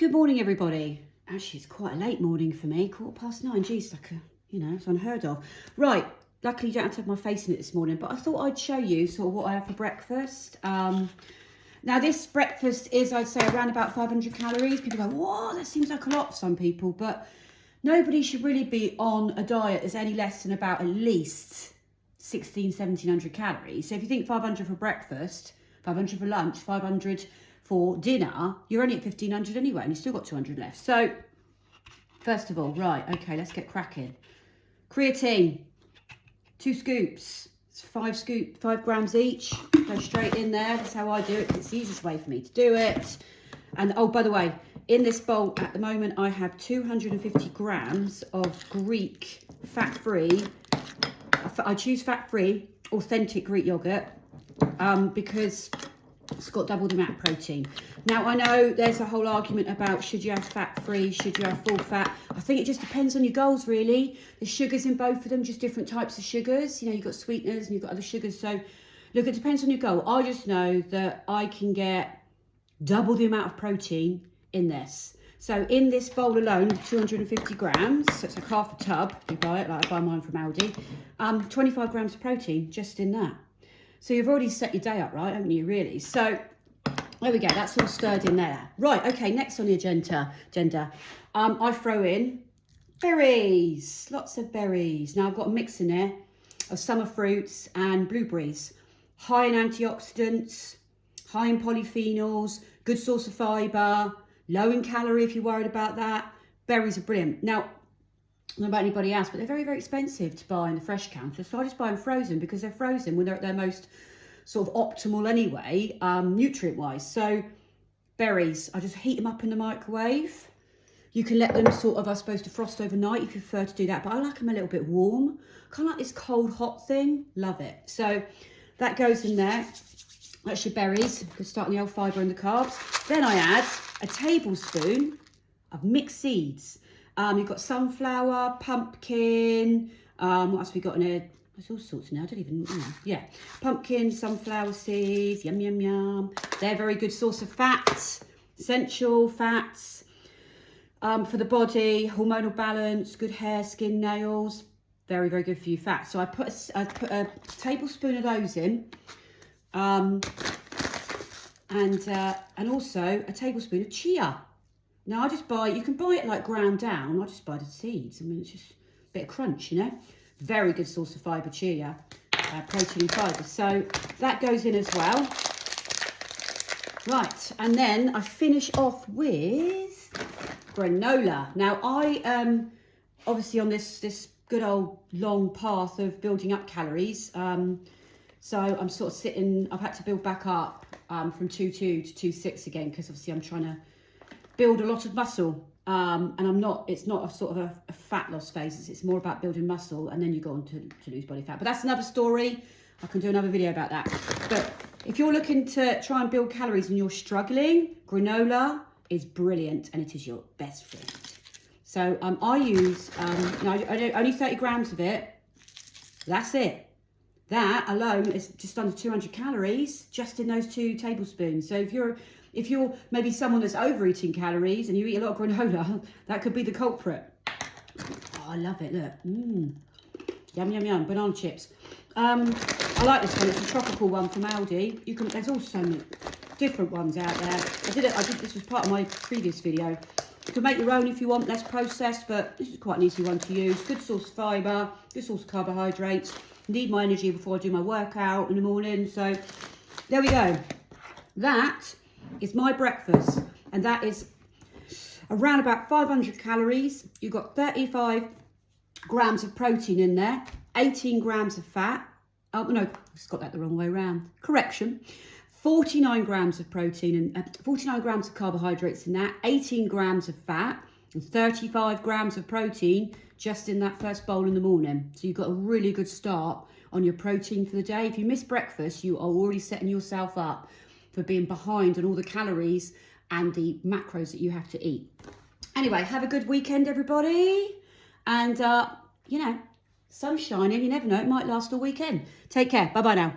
Good morning, everybody. Actually, it's quite a late morning for me, 9:15. Geez, like it's unheard of. Right, luckily you don't have to have my face in it this morning, but I thought I'd show you sort of what I have for breakfast. Now this breakfast is, I'd say, around about 500 calories. People go, whoa, that seems like a lot for some people, but nobody should really be on a diet that's any less than about at least 1700 calories. So if you think 500 for breakfast, 500 for lunch, 500 for dinner, you're only at 1500 anyway, and you've still got 200 left. So first of all, right, okay, let's get cracking. Creatine, 2 scoops. It's 5 grams each. Go straight in there. That's how I do it, 'cause it's the easiest way for me to do it. And oh, by the way, in this bowl at the moment, I have 250 grams of Greek fat-free. I choose fat-free, authentic Greek yogurt because it's got double the amount of protein. Now, I know there's a whole argument about should you have fat-free, should you have full fat. I think it just depends on your goals, really. There's sugars in both of them, just different types of sugars. You know, you've got sweeteners and you've got other sugars. So, look, it depends on your goal. I just know that I can get double the amount of protein in this. So, in this bowl alone, 250 grams, so it's like half a tub, if you buy it, like I buy mine from Aldi, 25 grams of protein just in that. So you've already set your day up, right, haven't you, really? So there we go, that's all stirred in there. Right, okay, next on the agenda, I throw in berries, lots of berries. Now I've got a mix in there of summer fruits and blueberries. High in antioxidants, high in polyphenols, good source of fibre, low in calorie if you're worried about that. Berries are brilliant. Now, I don't know about anybody else, but they're very, very expensive to buy in the fresh counter. So I just buy them frozen because they're frozen when they're at their most sort of optimal anyway, nutrient-wise. So berries, I just heat them up in the microwave. You can let them sort of, I suppose, defrost overnight if you prefer to do that. But I like them a little bit warm. Kind of like this cold, hot thing. Love it. So that goes in there. That's your berries. Because starting the old fibre and the carbs. Then I add a tablespoon of mixed seeds. You've got sunflower, pumpkin, what else have we got in here? There's all sorts now, I don't even know. Yeah, pumpkin, sunflower seeds, yum, yum, yum. They're a very good source of fats, essential fats for the body, hormonal balance, good hair, skin, nails. Very, very good for you fats. So I put a tablespoon of those in and also a tablespoon of chia. Now, you can buy it like ground down. I just buy the seeds. I mean, it's just a bit of crunch, you know. Very good source of fibre, chia, protein and fibre. So that goes in as well. Right, and then I finish off with granola. Now, I obviously on this good old long path of building up calories. So I'm sort of sitting, I've had to build back up from 2.2 to 2.6 again because obviously I'm trying to build a lot of muscle and it's not a sort of a fat loss phase, it's more about building muscle and then you go on to lose body fat, but that's another story. I can do another video about that. But if you're looking to try and build calories and you're struggling, granola is brilliant and it is your best friend. So I use only 30 grams of it. That's it. That alone is just under 200 calories just in those 2 tablespoons. So if you're maybe someone that's overeating calories and you eat a lot of granola, that could be the culprit. Oh, I love it, look. Yum, yum, yum, banana chips. I like this one, it's a tropical one from Aldi. There's also many different ones out there. This was part of my previous video. You can make your own if you want, less processed, but this is quite an easy one to use. Good source of fibre, good source of carbohydrates. Need my energy before I do my workout in the morning. So there we go. That is my breakfast, and that is around about 500 calories. You've got 35 grams of protein in there, 18 grams of fat. Oh no, I've just got that the wrong way around. Correction. 49 grams of protein and 49 grams of carbohydrates in that, 18 grams of fat and 35 grams of protein just in that first bowl in the morning. So you've got a really good start on your protein for the day. If you miss breakfast, you are already setting yourself up for being behind on all the calories and the macros that you have to eat. Anyway, have a good weekend, everybody. And, sun's shining. You never know, it might last all weekend. Take care. Bye-bye now.